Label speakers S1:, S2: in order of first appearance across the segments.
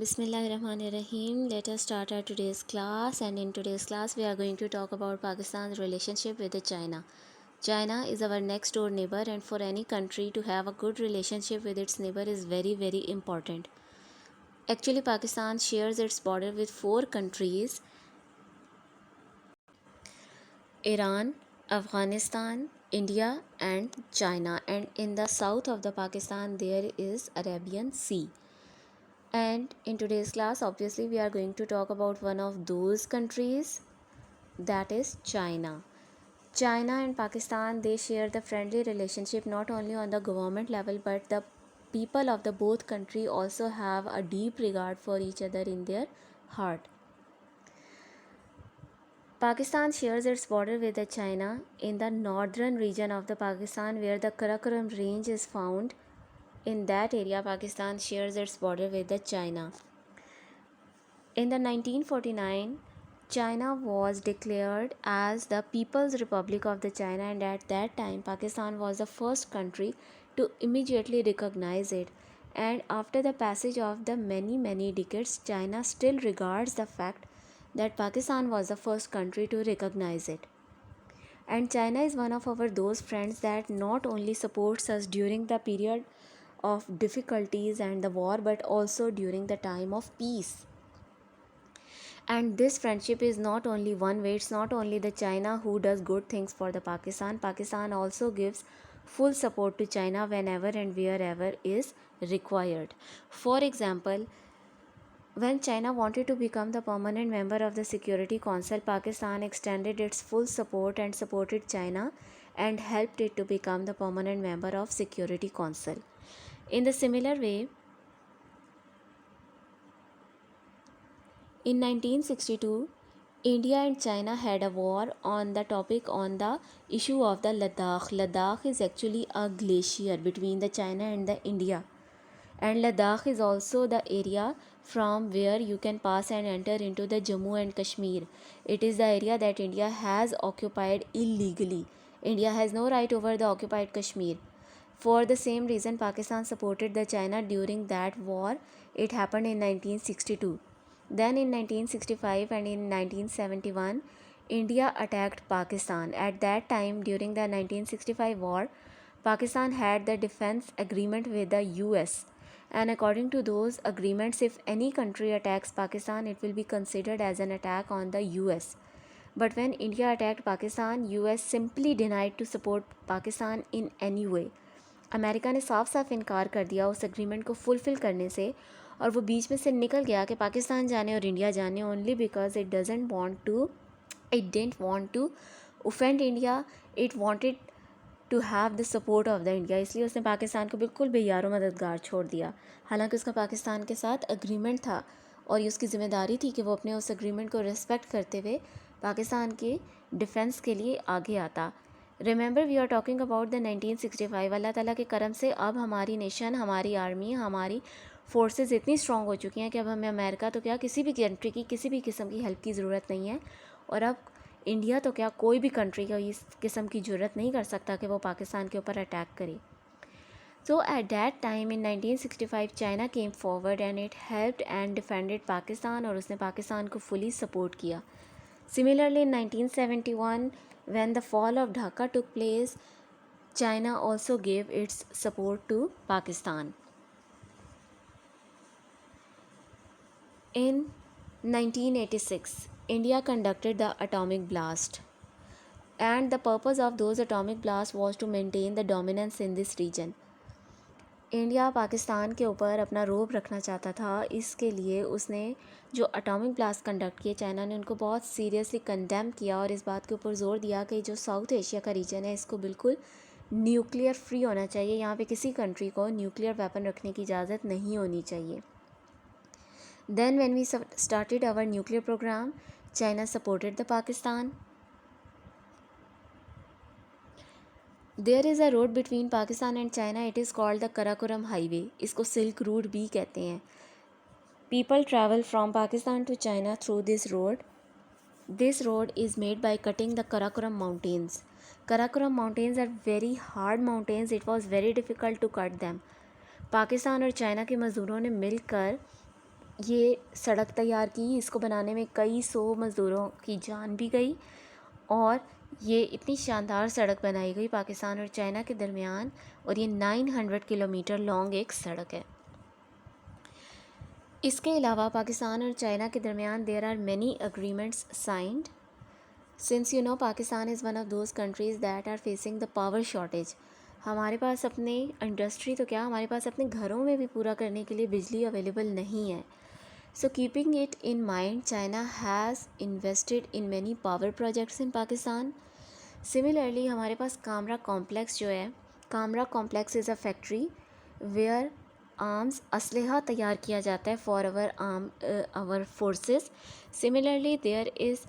S1: Bismillahirrahmanirrahim. Let us start our today's class. And in today's class, we are going to talk about Pakistan's relationship with China. China is our next door neighbor, and for any country to have a good relationship with its neighbor is very, very important. Actually, Pakistan shares its border with four countries: Iran, Afghanistan, India, and China. And in the south of the Pakistan, there is Arabian Sea. And in today's class, obviously, we are going to talk about one of those countries, that is China. China and Pakistan, they share the friendly relationship not only on the government level, but the people of the both country also have a deep regard for each other in their heart. Pakistan shares its border with the China in the northern region of the Pakistan where the Karakoram range is found. In that area, Pakistan shares its border with the China. In the 1949, China was declared as the People's Republic of the China, and at that time Pakistan was the first country to immediately recognize it. And after the passage of the many decades, China still regards the fact that Pakistan was the first country to recognize it. And China is one of our those friends that not only supports us during the period of difficulties and the war, but also during the time of peace. And this friendship is not only one way, it's not only the China who does good things for the Pakistan also gives full support to China whenever and wherever is required. For example, when China wanted to become the permanent member of the Security Council, Pakistan extended its full support and supported China and helped it to become the permanent member of Security Council. In the similar way, in 1962, India and China had a war on the topic on the issue of the Ladakh. Ladakh is actually a glacier between the China and the India. And Ladakh is also the area from where you can pass and enter into the Jammu and Kashmir. It is the area that India has occupied illegally. India has no right over the occupied Kashmir. For the same reason, Pakistan supported the China during that war. It happened in 1962. Then in 1965 and in 1971, India attacked Pakistan. At that time, during the 1965 war, Pakistan had the defense agreement with the US. And according to those agreements, if any country attacks Pakistan, it will be considered as an attack on the US. But when India attacked Pakistan, US simply denied to support Pakistan in any way. America ने साफ साफ इनकार कर दिया उस agreement को fulfil करने से, और वो बीच में से निकल गया कि पाकिस्तान जाने और इंडिया जाने, only because it didn't want to offend India, it wanted to have the support of the India. इसलिए उसने पाकिस्तान को बिल्कुल बेयारो मददगार छोड़ दिया, हालांकि उसका पाकिस्तान के साथ एग्रीमेंट था और ये उसकी ज़िम्मेदारी थी कि वो अपने उस एग्रीमेंट को रिस्पेक्ट करते हुए पाकिस्तान के डिफेंस के लिए आगे आता। Remember, we are talking about the 1965। अल्लाह ताला के करम से अब हमारी नेशन, हमारी आर्मी, हमारी फोर्सेस इतनी स्ट्रॉन्ग हो चुकी हैं कि अब हमें अमेरिका तो क्या, किसी भी कंट्री की किसी भी किस्म की हेल्प की ज़रूरत नहीं है। और अब इंडिया तो क्या, कोई भी कंट्री को इस किस्म की ज़रूरत नहीं कर सकता कि वो पाकिस्तान के ऊपर अटैक करे। So at that time in 1965, China came forward and it helped and defended Pakistan, और उसने पाकिस्तान को fully support किया. Similarly, in 1971, when the fall of Dhaka took place, China also gave its support to Pakistan. In 1986, India conducted the atomic blast, and the purpose of those atomic blasts was to maintain the dominance in this region. India Pakistan के ऊपर अपना रोब रखना चाहता था, इसके लिए उसने जो एटॉमिक ब्लास्ट कंडक्ट किए, चाइना ने उनको बहुत सीरियसली कंडेम किया और इस बात के ऊपर ज़ोर दिया कि जो साउथ एशिया का रीजन है इसको बिल्कुल न्यूक्लियर फ्री होना चाहिए, यहाँ पे किसी कंट्री को न्यूक्लियर वेपन रखने की इजाज़त नहीं होनी चाहिए। Then when we started our nuclear programme, China supported the Pakistan. There is a road between Pakistan and China, it is called the Karakoram highway. इसको सिल्क रूट भी कहते हैं। People travel from Pakistan to China through this road. This road is made by cutting the Karakoram mountains. Karakoram mountains are very hard mountains, it was very difficult to cut them. Pakistan और China के मज़दूरों ने मिलकर ये सड़क तैयार की, इसको बनाने में कई सौ मज़दूरों की जान भी गई और ये इतनी शानदार सड़क बनाई गई पाकिस्तान और चाइना के दरमियान, और ये 900 किलोमीटर लॉन्ग एक सड़क है। इसके अलावा पाकिस्तान और चाइना के दरमियान there are many agreements signed. Since Pakistan is one of those countries that are facing the power shortage. हमारे पास अपने इंडस्ट्री तो क्या, हमारे पास अपने घरों में भी पूरा करने के लिए बिजली अवेलेबल नहीं है। So keeping it in mind, China has invested in many power projects in Pakistan. Similarly, हमारे पास कामरा कॉम्प्लेक्स जो है, Kamra complex is a factory where arms असलहा तैयार किया जाता है for our forces. Similarly there is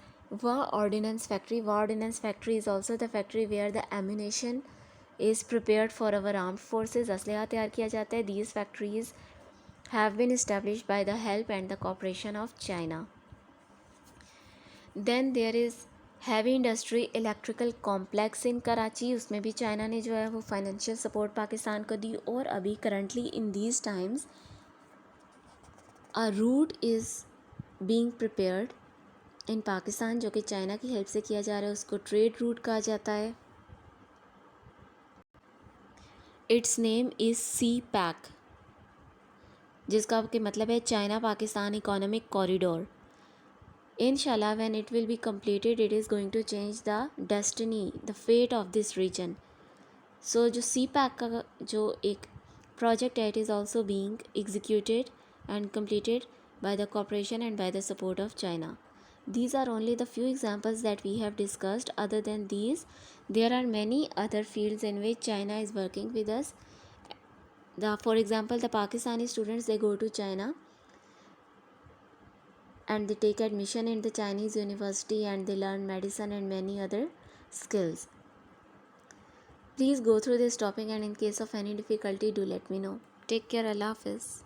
S1: Wah ordnance factory. Wah ordnance factory is also the factory where the ammunition is prepared for our armed forces. असलहा तैयार किया जाता है। These factories have been established by the help and the cooperation of China. Then there is heavy industry electrical complex in Karachi, उसमें भी China ने जो है वो फाइनेंशियल सपोर्ट पाकिस्तान को दी। और अभी currently in these times a route is being prepared in Pakistan जो कि चाइना की हेल्प से किया जा रहा है, उसको ट्रेड रूट कहा जाता है। It's name is CPEC, जिसका कि मतलब है China Pakistan economic corridor. Inshallah, when it will be completed, it is going to change the destiny, the fate of this region. So जो CPAC का जो एक project है, it is also being executed and completed by the cooperation and by the support of China. These are only the few examples that we have discussed. Other than these, there are many other fields in which China is working with us. For example, the Pakistani students, they go to China and they take admission in the Chinese university and they learn medicine and many other skills. Please go through this topic, and in case of any difficulty, do let me know. Take care. Allah Hafiz.